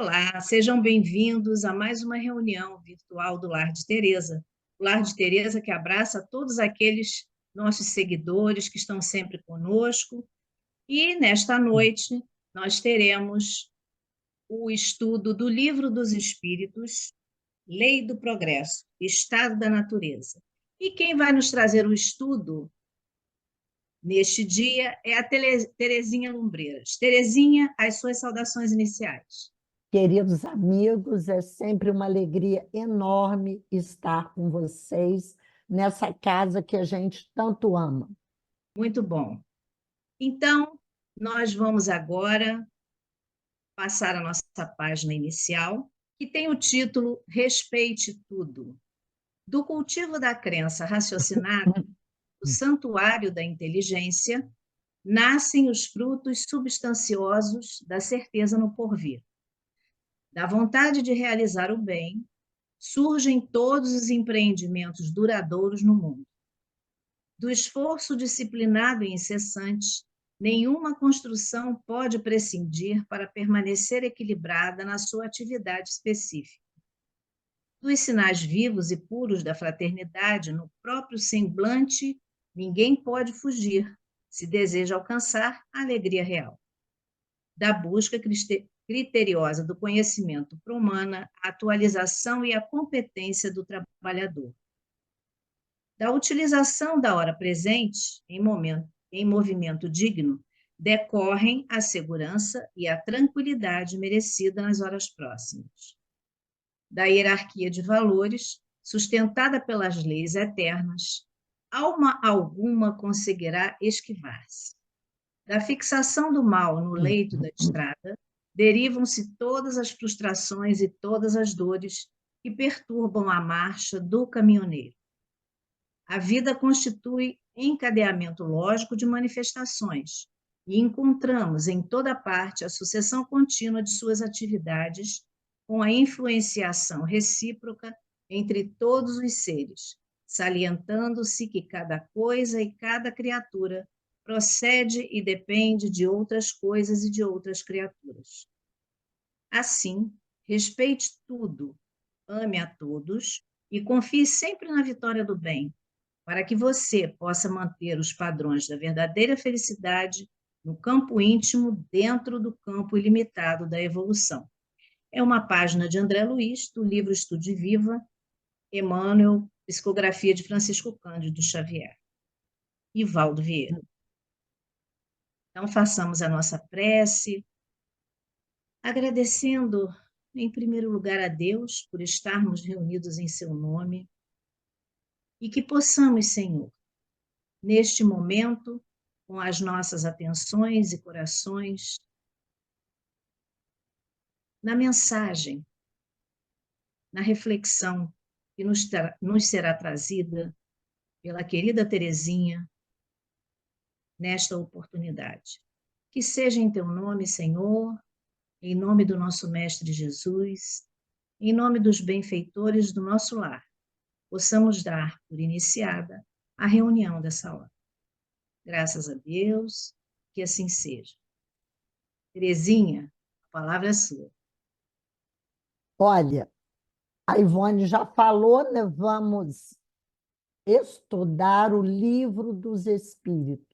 Olá, sejam bem-vindos a mais uma reunião virtual do Lar de Teresa. O Lar de Teresa que abraça todos aqueles nossos seguidores que estão sempre conosco. E nesta noite nós teremos o estudo do Livro dos Espíritos, Lei do Progresso, Estado da Natureza. E quem vai nos trazer o estudo neste dia é a Terezinha Lumbreiras. Terezinha, as suas saudações iniciais. Queridos amigos, é sempre uma alegria enorme estar com vocês nessa casa que a gente tanto ama. Muito bom. Então, nós vamos agora passar a nossa página inicial, que tem o título Respeite Tudo. Do cultivo da crença raciocinada, do santuário da inteligência, nascem os frutos substanciosos da certeza no porvir. Da vontade de realizar o bem, surgem todos os empreendimentos duradouros no mundo. Do esforço disciplinado e incessante, nenhuma construção pode prescindir para permanecer equilibrada na sua atividade específica. Dos sinais vivos e puros da fraternidade no próprio semblante, ninguém pode fugir, se deseja alcançar a alegria real. Da busca criteriosa do conhecimento promana, a atualização e a competência do trabalhador. Da utilização da hora presente, em movimento digno, decorrem a segurança e a tranquilidade merecida nas horas próximas. Da hierarquia de valores, sustentada pelas leis eternas, alma alguma conseguirá esquivar-se. Da fixação do mal no leito da estrada, derivam-se todas as frustrações e todas as dores que perturbam a marcha do caminhoneiro. A vida constitui encadeamento lógico de manifestações, e encontramos em toda parte a sucessão contínua de suas atividades, com a influenciação recíproca entre todos os seres, salientando-se que cada coisa e cada criatura procede e depende de outras coisas e de outras criaturas. Assim, respeite tudo, ame a todos e confie sempre na vitória do bem, para que você possa manter os padrões da verdadeira felicidade no campo íntimo, dentro do campo ilimitado da evolução. É uma página de André Luiz, do livro Estude Viva, Emmanuel, psicografia de Francisco Cândido Xavier. Ivaldo Vieira. Então, façamos a nossa prece, agradecendo, em primeiro lugar, a Deus por estarmos reunidos em seu nome, e que possamos, Senhor, neste momento, com as nossas atenções e corações, na mensagem, na reflexão que nos será trazida pela querida Terezinha nesta oportunidade. Que seja em teu nome, Senhor, em nome do nosso Mestre Jesus, em nome dos benfeitores do nosso lar, possamos dar por iniciada a reunião dessa hora. Graças a Deus, que assim seja. Terezinha, a palavra é sua. Olha, a Ivone já falou, né? Vamos estudar o Livro dos Espíritos.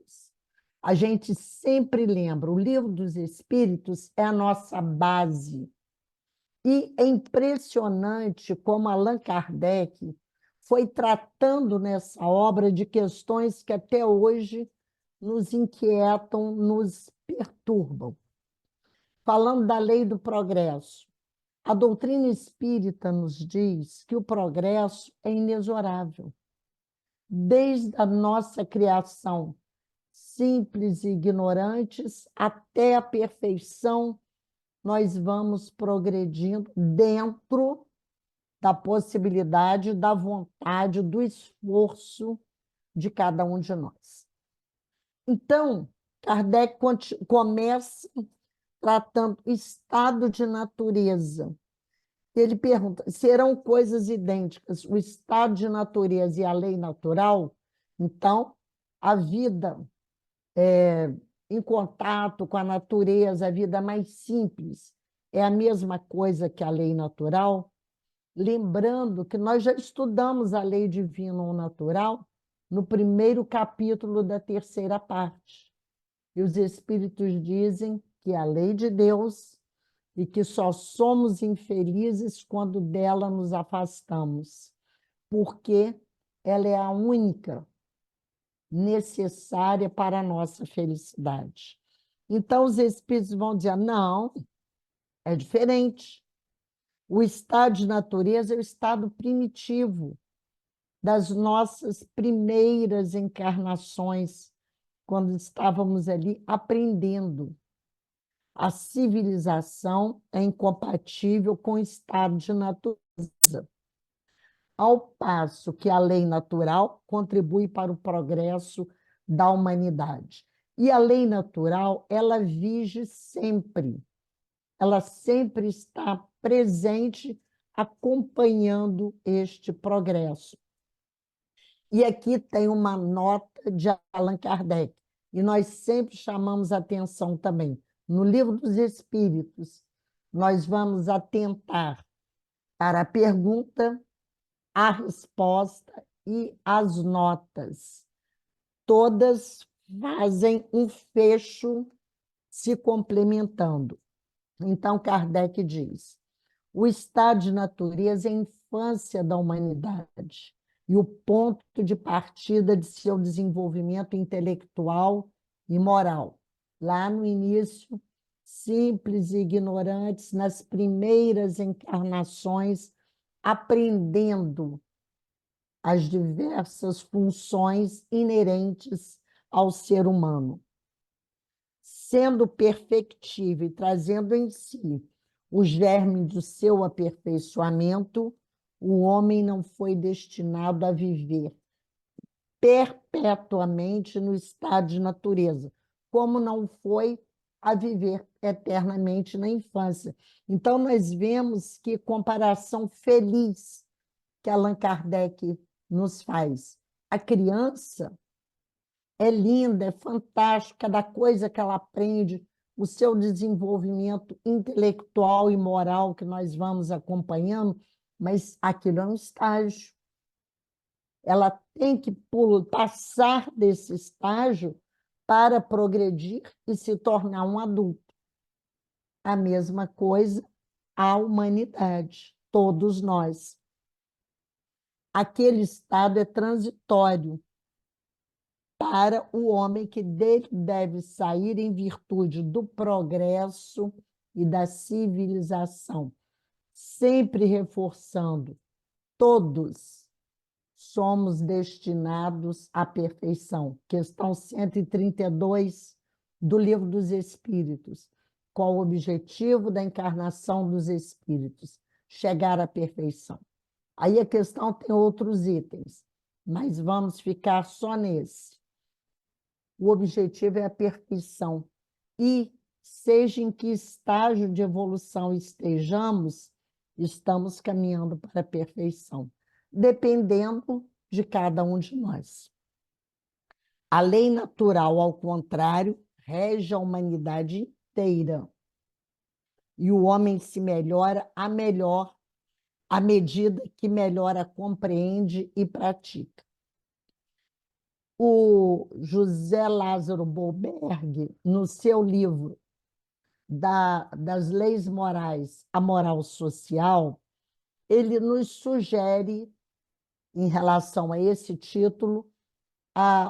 A gente sempre lembra, o Livro dos Espíritos é a nossa base. E é impressionante como Allan Kardec foi tratando nessa obra de questões que até hoje nos inquietam, nos perturbam. Falando da lei do progresso, a doutrina espírita nos diz que o progresso é inexorável. Desde a nossa criação, simples e ignorantes, até a perfeição, nós vamos progredindo dentro da possibilidade, da vontade, do esforço de cada um de nós. Então, Kardec começa tratando o estado de natureza. Ele pergunta, serão coisas idênticas o estado de natureza e a lei natural? Então, a vida em contato com a natureza, a vida mais simples, é a mesma coisa que a lei natural? Lembrando que nós já estudamos a lei divina ou natural no primeiro capítulo da terceira parte. E os espíritos dizem que é a lei de Deus e que só somos infelizes quando dela nos afastamos, porque ela é a única necessária para a nossa felicidade. Então, os espíritos vão dizer: não, é diferente. O estado de natureza é o estado primitivo das nossas primeiras encarnações, quando estávamos ali aprendendo. A civilização é incompatível com o estado de natureza, ao passo que a lei natural contribui para o progresso da humanidade. E a lei natural, ela vige sempre, ela sempre está presente, acompanhando este progresso. E aqui tem uma nota de Allan Kardec, e nós sempre chamamos atenção também. No Livro dos Espíritos, nós vamos atentar para a pergunta, a resposta e as notas. Todas fazem um fecho se complementando. Então, Kardec diz: o estado de natureza é a infância da humanidade e o ponto de partida de seu desenvolvimento intelectual e moral. Lá no início, simples e ignorantes, nas primeiras encarnações, aprendendo as diversas funções inerentes ao ser humano. Sendo perfectivo e trazendo em si o germe do seu aperfeiçoamento, o homem não foi destinado a viver perpetuamente no estado de natureza, como não foi a viver eternamente na infância. Então, nós vemos que comparação feliz que Allan Kardec nos faz. A criança é linda, é fantástica, cada coisa que ela aprende, o seu desenvolvimento intelectual e moral que nós vamos acompanhando, mas aquilo é um estágio. Ela tem que passar desse estágio para progredir e se tornar um adulto. A mesma coisa a humanidade, todos nós. Aquele estado é transitório para o homem que dele deve sair em virtude do progresso e da civilização, sempre reforçando: todos somos destinados à perfeição. Questão 132 do Livro dos Espíritos. Qual o objetivo da encarnação dos espíritos? Chegar à perfeição. Aí a questão tem outros itens, mas vamos ficar só nesse. O objetivo é a perfeição. E, seja em que estágio de evolução estejamos, estamos caminhando para a perfeição, dependendo de cada um de nós. A lei natural, ao contrário, rege a humanidade inteira. E o homem se melhora a melhor à medida que melhor a compreende e pratica. O José Lázaro Bolberg, no seu livro das leis morais, a moral social, ele nos sugere, em relação a esse título,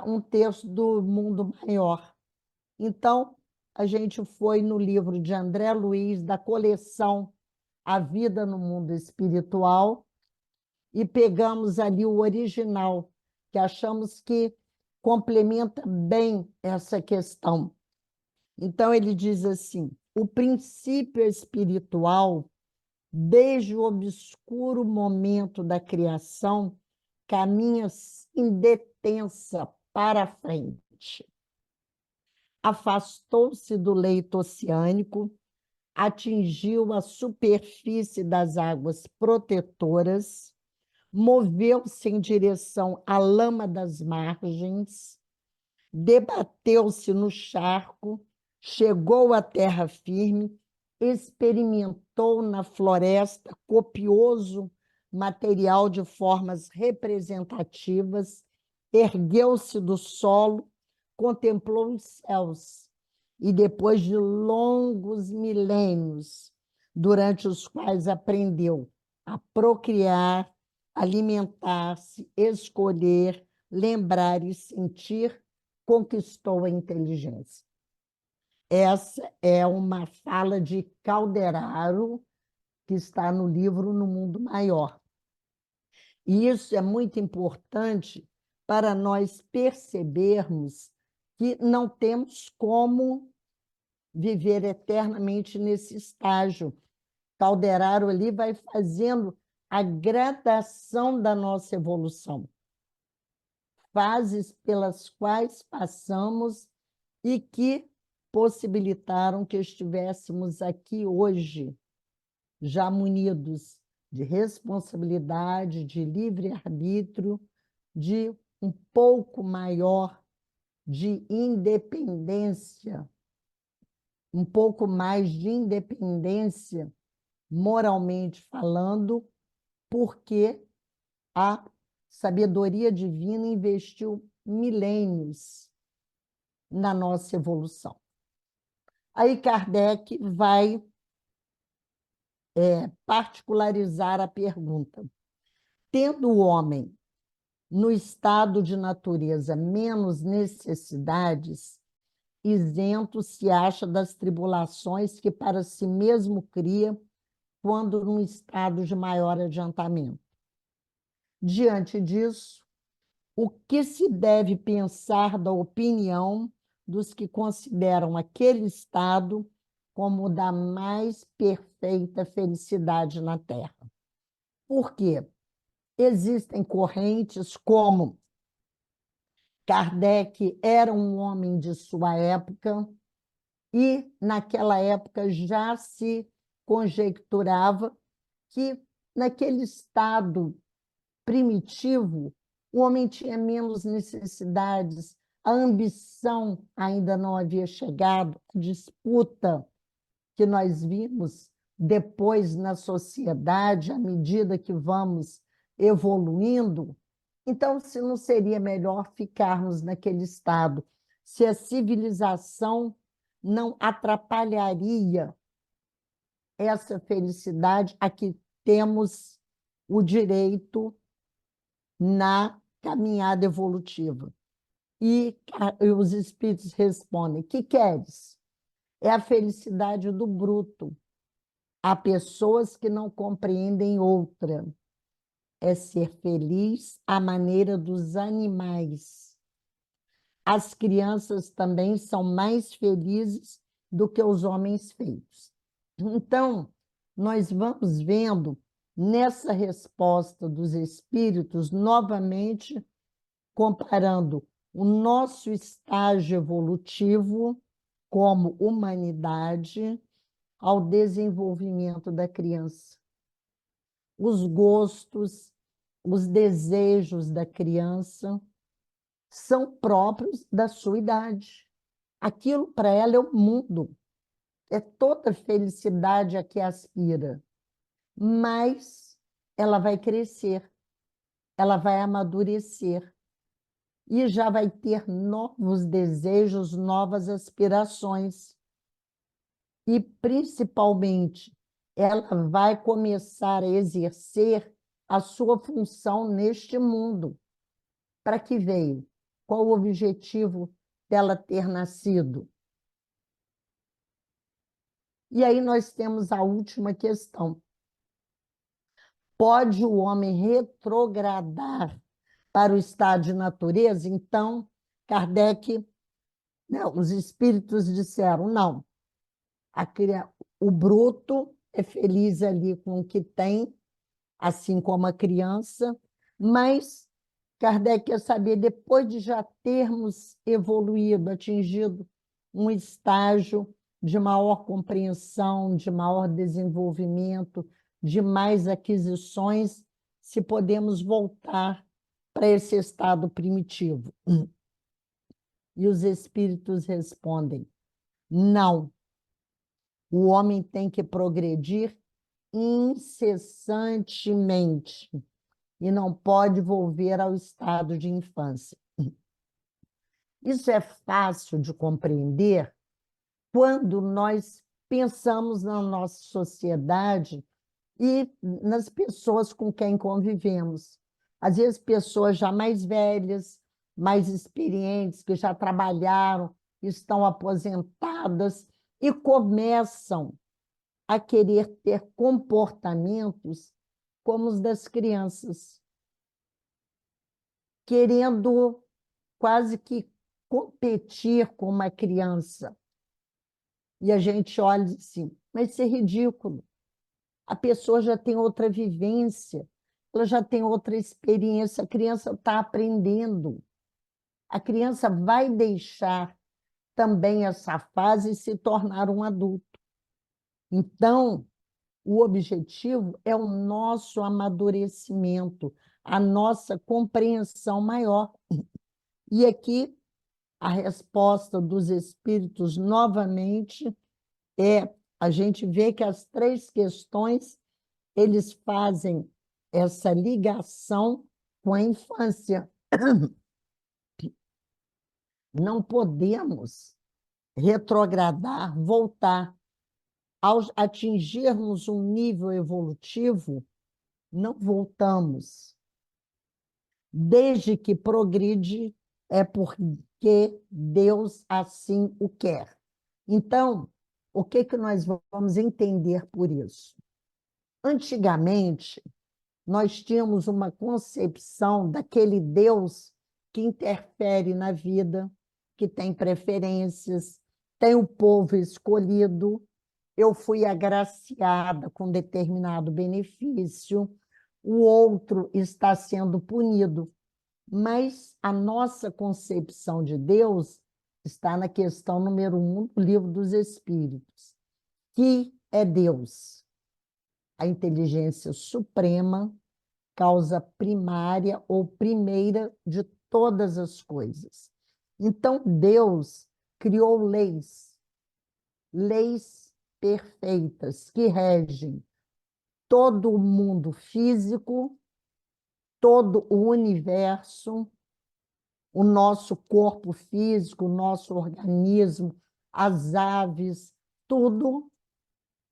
um texto do Mundo Maior. Então, a gente foi no livro de André Luiz, da coleção A Vida no Mundo Espiritual, e pegamos ali o original, que achamos que complementa bem essa questão. Então, ele diz assim: o princípio espiritual, desde o obscuro momento da criação, caminha sem detença para a frente. Afastou-se do leito oceânico, atingiu a superfície das águas protetoras, moveu-se em direção à lama das margens, debateu-se no charco, chegou à terra firme experimentou na floresta copioso material de formas representativas, ergueu-se do solo, contemplou os céus, e depois de longos milênios, durante os quais aprendeu a procriar, alimentar-se, escolher, lembrar e sentir, conquistou a inteligência. Essa é uma fala de Calderaro, que está no livro No Mundo Maior. E isso é muito importante para nós percebermos que não temos como viver eternamente nesse estágio. Calderaro ali vai fazendo a gradação da nossa evolução, fases pelas quais passamos e que possibilitaram que estivéssemos aqui hoje, já munidos de responsabilidade, de livre-arbítrio, de um pouco maior de independência, um pouco mais de independência moralmente falando, porque a sabedoria divina investiu milênios na nossa evolução. Aí Kardec vai particularizar a pergunta. Tendo o homem, no estado de natureza, menos necessidades, isento se acha das tribulações que para si mesmo cria quando num estado de maior adiantamento. Diante disso, o que se deve pensar da opinião dos que consideram aquele estado como o da mais perfeita felicidade na Terra? Por quê? Existem correntes como Kardec era um homem de sua época e, naquela época, já se conjecturava que, naquele estado primitivo, o homem tinha menos necessidades, a ambição ainda não havia chegado, a disputa que nós vimos depois na sociedade, à medida que vamos evoluindo. Então, se não seria melhor ficarmos naquele estado, se a civilização não atrapalharia essa felicidade a que temos o direito na caminhada evolutiva. E os espíritos respondem: que queres? É a felicidade do bruto. Há pessoas que não compreendem outra. É ser feliz à maneira dos animais. As crianças também são mais felizes do que os homens feitos. Então, nós vamos vendo nessa resposta dos espíritos, novamente, comparando o nosso estágio evolutivo como humanidade ao desenvolvimento da criança. Os gostos, os desejos da criança são próprios da sua idade. Aquilo para ela é o mundo, é toda felicidade a que aspira, mas ela vai crescer, ela vai amadurecer e já vai ter novos desejos, novas aspirações. E, principalmente, ela vai começar a exercer a sua função neste mundo. Para que veio? Qual o objetivo dela ter nascido? E aí nós temos a última questão. Pode o homem retrogradar para o estado de natureza? Então, Kardec, os espíritos disseram, não. O bruto é feliz ali com o que tem, assim como a criança, mas Kardec quer saber, depois de já termos evoluído, atingido um estágio de maior compreensão, de maior desenvolvimento, de mais aquisições, se podemos voltar para esse estado primitivo. E os espíritos respondem, não. O homem tem que progredir incessantemente e não pode volver ao estado de infância. Isso é fácil de compreender quando nós pensamos na nossa sociedade e nas pessoas com quem convivemos. Às vezes, pessoas já mais velhas, mais experientes, que já trabalharam, estão aposentadas e começam a querer ter comportamentos como os das crianças, querendo quase que competir com uma criança. E a gente olha assim, mas isso é ridículo. A pessoa já tem outra vivência, ela já tem outra experiência, a criança está aprendendo. A criança vai deixar também essa fase e se tornar um adulto. Então, o objetivo é o nosso amadurecimento, a nossa compreensão maior. E aqui, a resposta dos espíritos, novamente, a gente vê que as três questões, eles fazem essa ligação com a infância. Não podemos retrogradar, voltar. Ao atingirmos um nível evolutivo, não voltamos. Desde que progride, é porque Deus assim o quer. Então, o que nós vamos entender por isso? Antigamente, nós tínhamos uma concepção daquele Deus que interfere na vida, que tem preferências, tem o povo escolhido. Eu fui agraciada com determinado benefício, o outro está sendo punido. Mas a nossa concepção de Deus está na questão número 1 do Livro dos Espíritos, que é Deus, a inteligência suprema, causa primária ou primeira de todas as coisas. Então, Deus criou leis perfeitas que regem todo o mundo físico, todo o universo, o nosso corpo físico, o nosso organismo, as aves, tudo,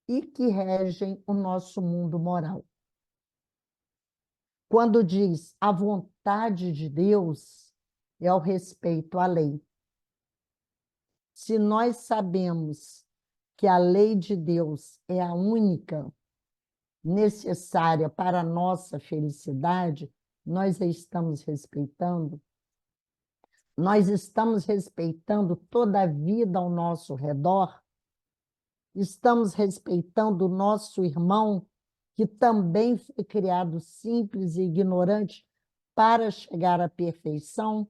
e que regem o nosso mundo moral. Quando diz a vontade de Deus, é o respeito à lei. Se nós sabemos que a lei de Deus é a única necessária para a nossa felicidade, nós a estamos respeitando. Nós estamos respeitando toda a vida ao nosso redor. Estamos respeitando o nosso irmão, que também foi criado simples e ignorante para chegar à perfeição.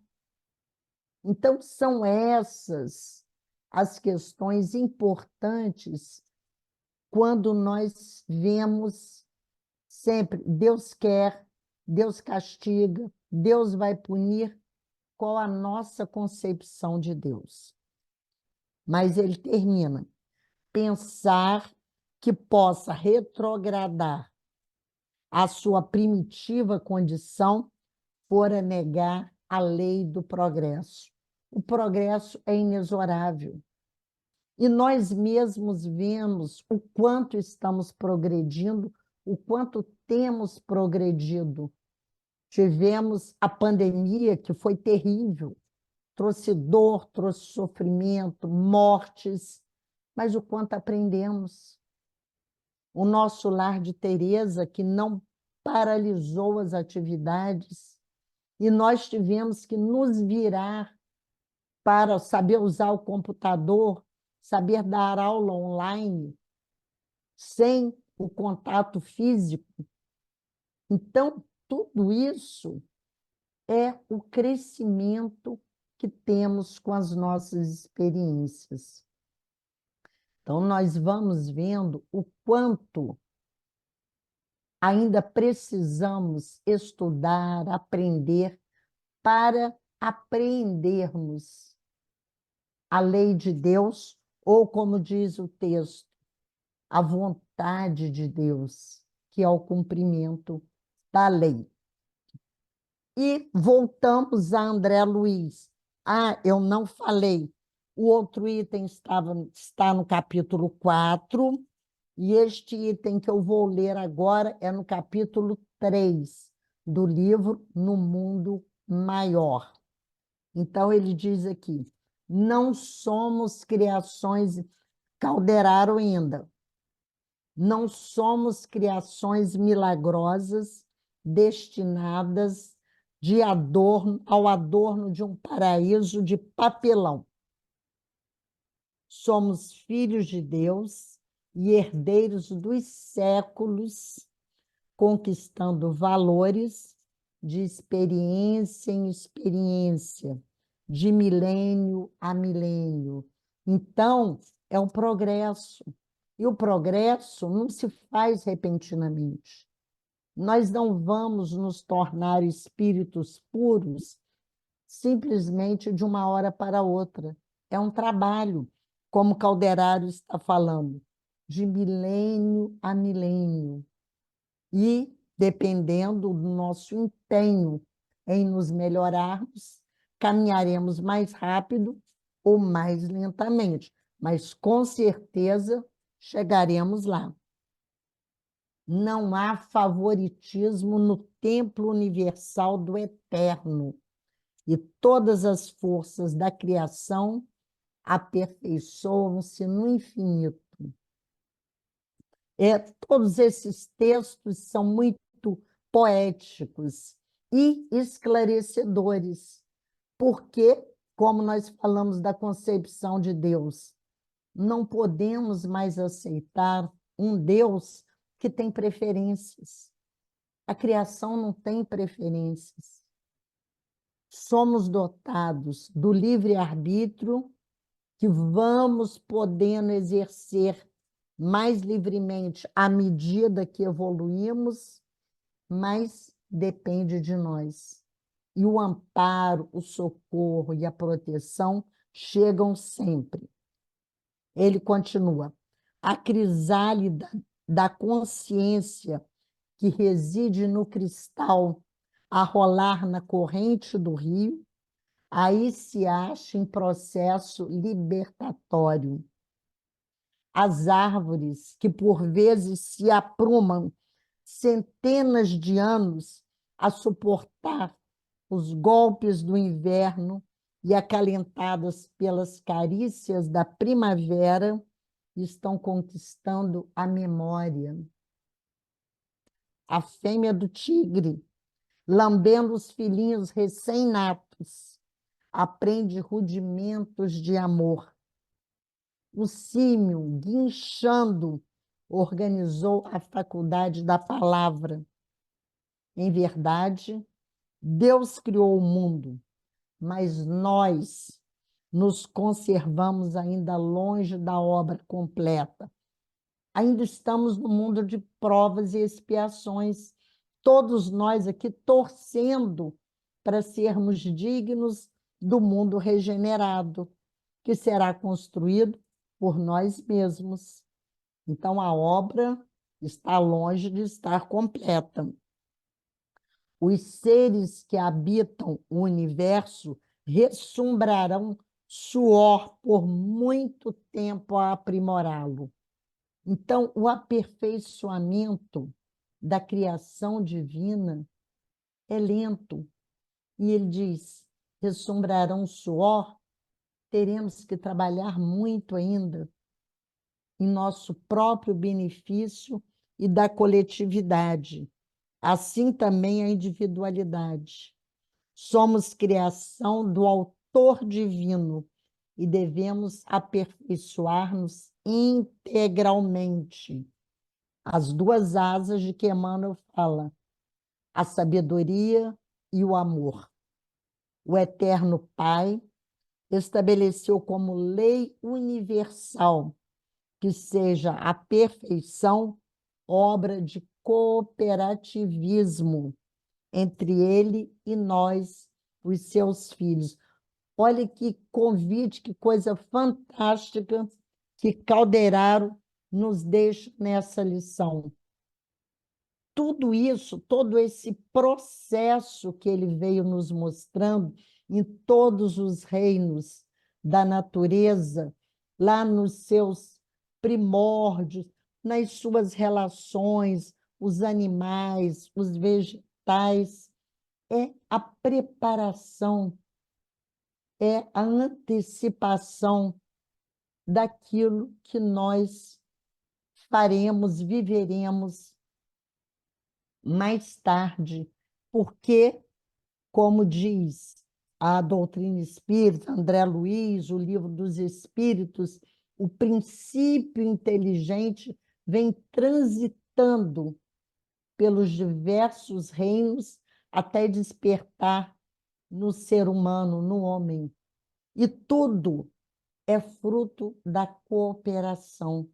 Então, são essas as questões importantes quando nós vemos sempre Deus quer, Deus castiga, Deus vai punir. Qual a nossa concepção de Deus? Mas ele termina: pensar que possa retrogradar a sua primitiva condição fora negar a lei do progresso. O progresso é inexorável. E nós mesmos vemos o quanto estamos progredindo, o quanto temos progredido. Tivemos a pandemia, que foi terrível, trouxe dor, trouxe sofrimento, mortes, mas o quanto aprendemos. O nosso lar de Teresa, que não paralisou as atividades, e nós tivemos que nos virar para saber usar o computador, saber dar aula online, sem o contato físico. Então, tudo isso é o crescimento que temos com as nossas experiências. Então, nós vamos vendo o quanto ainda precisamos estudar, aprender, para apreendermos a lei de Deus, ou como diz o texto, a vontade de Deus, que é o cumprimento da lei. E voltamos a André Luiz. Ah, eu não falei. O outro item está no capítulo 4, e este item que eu vou ler agora é no capítulo 3 do livro No Mundo Maior. Então, ele diz aqui, não somos criações, Calderaro ainda, não somos criações milagrosas destinadas ao adorno de um paraíso de papelão. Somos filhos de Deus e herdeiros dos séculos, conquistando valores de experiência em experiência, de milênio a milênio. Então, é um progresso. E o progresso não se faz repentinamente. Nós não vamos nos tornar espíritos puros simplesmente de uma hora para outra. É um trabalho, como Calderaro está falando, de milênio a milênio. E, dependendo do nosso empenho em nos melhorarmos, caminharemos mais rápido ou mais lentamente, mas com certeza chegaremos lá. Não há favoritismo no templo universal do eterno, e todas as forças da criação aperfeiçoam-se no infinito. Todos esses textos são muito poéticos e esclarecedores, porque, como nós falamos da concepção de Deus, não podemos mais aceitar um Deus que tem preferências. A criação não tem preferências. Somos dotados do livre-arbítrio que vamos podendo exercer mais livremente à medida que evoluímos, mas depende de nós. E o amparo, o socorro e a proteção chegam sempre. Ele continua, a crisálida da consciência que reside no cristal a rolar na corrente do rio, aí se acha em processo libertatório. As árvores, que por vezes se aprumam centenas de anos a suportar os golpes do inverno e acalentadas pelas carícias da primavera, estão conquistando a memória. A fêmea do tigre, lambendo os filhinhos recém-natos, aprende rudimentos de amor. O símio, guinchando, organizou a faculdade da palavra. Em verdade, Deus criou o mundo, mas nós nos conservamos ainda longe da obra completa. Ainda estamos no mundo de provas e expiações, todos nós aqui torcendo para sermos dignos do mundo regenerado, que será construído por nós mesmos. Então, a obra está longe de estar completa. Os seres que habitam o universo ressumbrarão suor por muito tempo a aprimorá-lo. Então, o aperfeiçoamento da criação divina é lento. E ele diz, ressumbrarão suor, teremos que trabalhar muito ainda em nosso próprio benefício e da coletividade. Assim também a individualidade. Somos criação do autor divino e devemos aperfeiçoar-nos integralmente. As duas asas de que Emmanuel fala, a sabedoria e o amor. O Eterno Pai estabeleceu como lei universal que seja a perfeição obra de cooperativismo entre ele e nós, os seus filhos. Olha que convite, que coisa fantástica que Calderaro nos deixa nessa lição? Tudo isso, todo esse processo que ele veio nos mostrando em todos os reinos da natureza, lá nos seus primórdios, nas suas relações, os animais, os vegetais, é a preparação, é a antecipação daquilo que nós faremos, viveremos mais tarde, porque, como diz a doutrina espírita, André Luiz, o Livro dos Espíritos, o princípio inteligente vem transitando pelos diversos reinos até despertar no ser humano, no homem. E tudo é fruto da cooperação.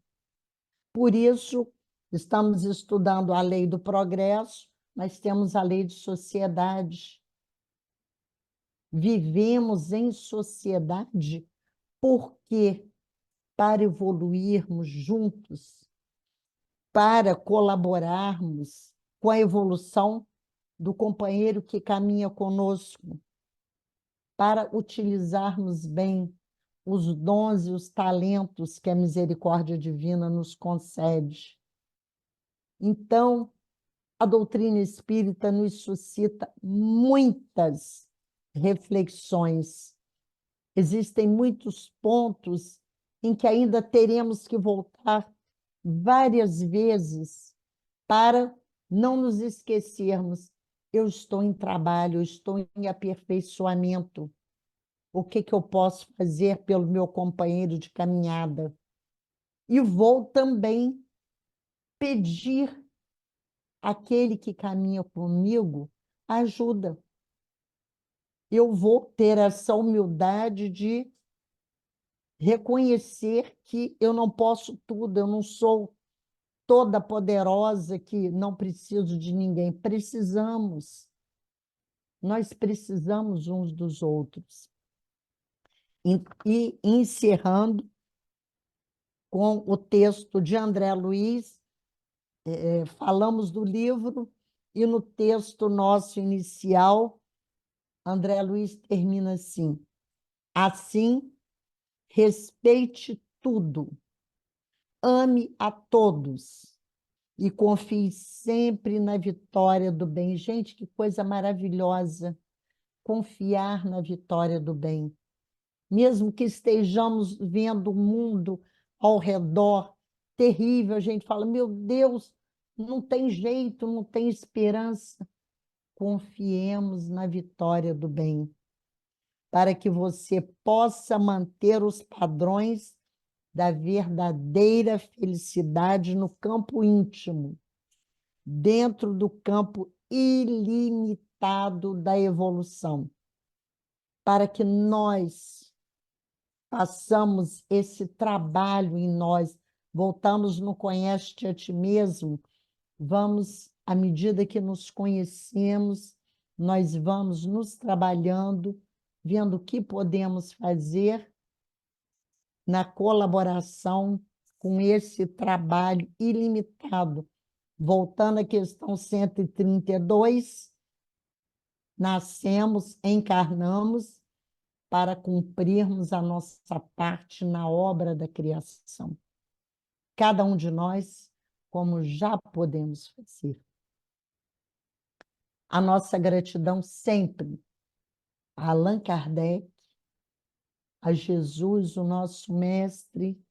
Por isso, estamos estudando a lei do progresso, mas temos a lei de sociedade. Vivemos em sociedade porque, para evoluirmos juntos, para colaborarmos com a evolução do companheiro que caminha conosco, para utilizarmos bem os dons e os talentos que a misericórdia divina nos concede. Então, a doutrina espírita nos suscita muitas reflexões. Existem muitos pontos em que ainda teremos que voltar várias vezes para não nos esquecermos. Eu estou em trabalho, eu estou em aperfeiçoamento. O que eu posso fazer pelo meu companheiro de caminhada? E vou também pedir àquele que caminha comigo ajuda. Eu vou ter essa humildade de reconhecer que eu não posso tudo, eu não sou toda poderosa, que não preciso de ninguém. Precisamos. Nós precisamos uns dos outros. E encerrando com o texto de André Luiz, falamos do livro, e no texto nosso inicial, André Luiz termina assim: assim, respeite tudo, ame a todos e confie sempre na vitória do bem. Gente, que coisa maravilhosa, confiar na vitória do bem. Mesmo que estejamos vendo o mundo ao redor terrível, a gente fala, meu Deus, não tem jeito, não tem esperança. Confiemos na vitória do bem, para que você possa manter os padrões da verdadeira felicidade no campo íntimo, dentro do campo ilimitado da evolução, para que nós façamos esse trabalho em nós, voltamos no conhece-te a ti mesmo, vamos, à medida que nos conhecemos, nós vamos nos trabalhando, vendo o que podemos fazer na colaboração com esse trabalho ilimitado. Voltando à questão 132, nascemos, encarnamos para cumprirmos a nossa parte na obra da criação. Cada um de nós, como já podemos fazer. A nossa gratidão sempre a Allan Kardec, a Jesus, o nosso mestre,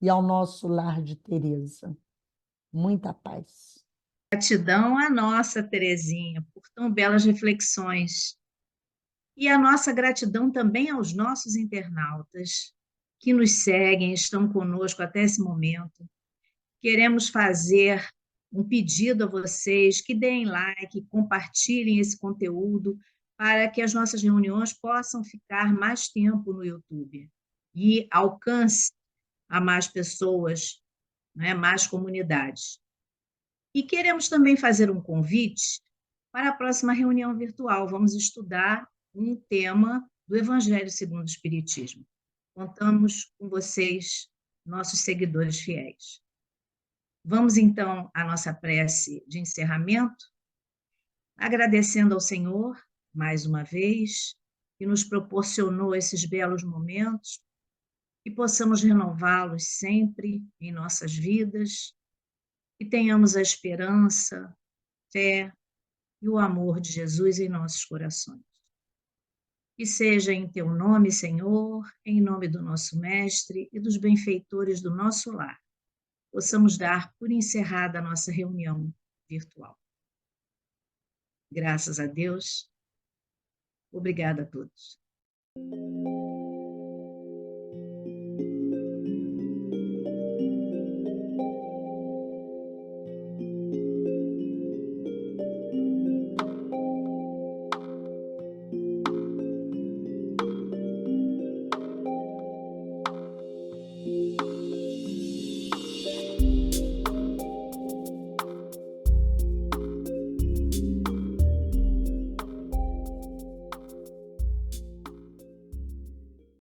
e ao nosso lar de Teresa. Muita paz. Gratidão à nossa Terezinha por tão belas reflexões. E a nossa gratidão também aos nossos internautas que nos seguem, estão conosco até esse momento. Queremos fazer um pedido a vocês que deem like, compartilhem esse conteúdo para que as nossas reuniões possam ficar mais tempo no YouTube e alcance a mais pessoas, né, mais comunidades. E queremos também fazer um convite para a próxima reunião virtual. Vamos estudar um tema do Evangelho segundo o Espiritismo. Contamos com vocês, nossos seguidores fiéis. Vamos então à nossa prece de encerramento, agradecendo ao Senhor mais uma vez que nos proporcionou esses belos momentos e possamos renová-los sempre em nossas vidas e tenhamos a esperança, fé e o amor de Jesus em nossos corações. Que seja em teu nome, Senhor, em nome do nosso Mestre e dos benfeitores do nosso lar, possamos dar por encerrada a nossa reunião virtual. Graças a Deus. Obrigada a todos.